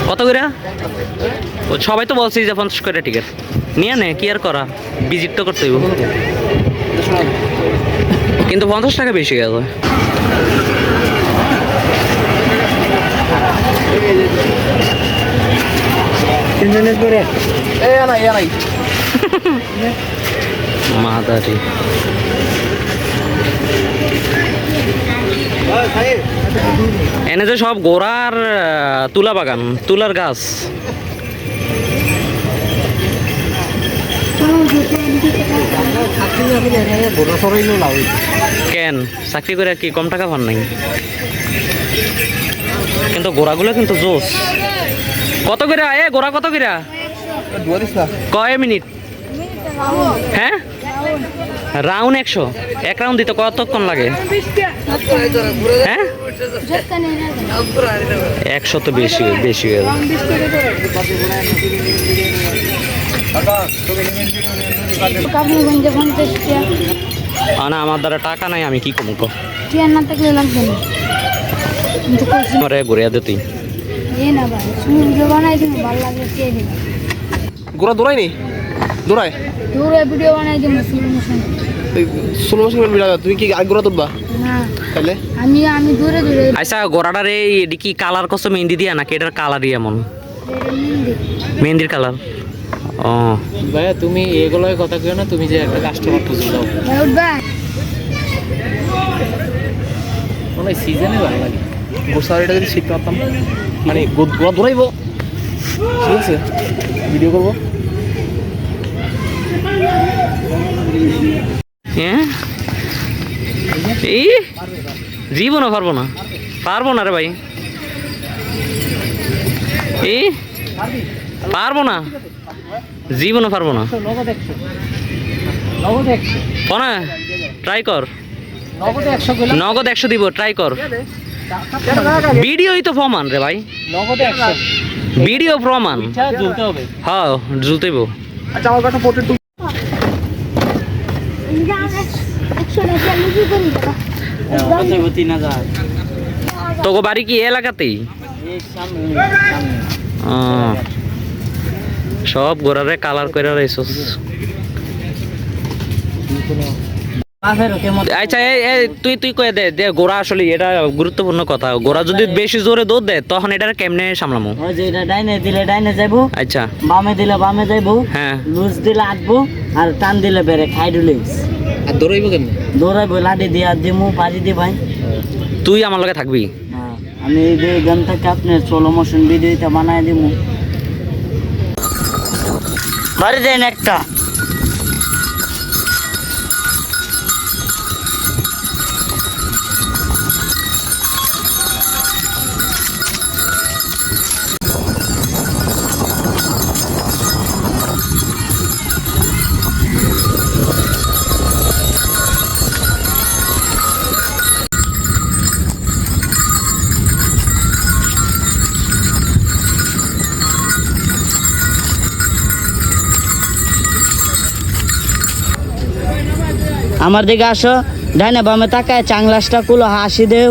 কত করে? ও সবাই তো বলছি যে 50 করে টিকিট নিয়ে নে, কি আর করা, ভিজিট তো করতে হইব। কিন্তু 50 টাকা বেশি গেল। মাদারি এনে যে সব গোড়ার তুলা বাগান, তুলার গাছ। কেন চাকরি করে কি কম টাকা পান নাই? কিন্তু গোড়াগুলো কিন্তু জোস। কত করে গোড়া কত করে? কয় মিনিট? হ্যাঁ রাউন্ড 100। এক রাউন্ড দিতে কতক্ষণ লাগে? হ্যাঁ 100 তো বেশি বেশি গেল। না আমার দ্বারা টাকা নাই, আমি কি কমবো? ঘুরিয়া দে তুই। গোড়া দৌড়ায়নি? দৌড়ায় ভিডিও বানাই দিই স্লো মোশন ভিডিও। তুমি কি আগে গোড়া তুলবা? না তাহলে আমি দূরে দূরে। আচ্ছা গোড়াটার এটি কি কালার করছো মেহেন্দি দিয়া নাকি এটার কালারই এমন? মেহেন্দির কালার। ও ভাইয়া তুমি এগুলোর কথা কেউ না, তুমি যে একটা কাস্টমার খুঁজে দাও মানে সিজনে ভালো লাগে। গোসারিটা যদি শিখতে পারতাম, মানে গোড়া দৌড়াইবো, ঠিক আছে ভিডিও করবো। হ্যাঁ এই জীবনও পারবো না, পারবো না রে ভাই, এই পারবো না, জীবনও পারবো না। না ট্রাই কর, নগদ 100 দিব, ট্রাই কর। ভিডিওই তো প্রমাণ রে ভাই, ভিডিও প্রমাণ। হ্যাঁ ঝুলতেইব। আচ্ছা আমার কথা পোর্ট্রেট তোকে বাড়ি কি এলাকাতেই? সব গোড়ারে কালার করে রয়েছস। আচ্ছা তুই কয়ে দে যে গোড়া আসলে এটা গুরুত্বপূর্ণ কথা। গোড়া যদি বেশি জোরে দৌড় দেয় তখন এটা কেমনে সামলামো? ডাইনে দিলে ডাইনে যাইবো, আচ্ছা বামে দিলে বামে যাইবো, হ্যাঁ লুজ দিলে আটবো, আর টান দিলে বেড়ে হাইড্রোলিক্স। আর দৌড়াইবো কেমনে? দৌড়াইবো লাঠি দিয়ে আর দিমু, বাজি দি ভাই। তুই আমার লগে থাকবি? আমি এই গান থেকে আপনার স্লো মোশন ভিডিওটা বানায় দিমু। বাড়ি দেন একটা। আমার দিকে আসো, ডাইনে বামে তাকায় চাংলাসটা কুলো হাসি দেও।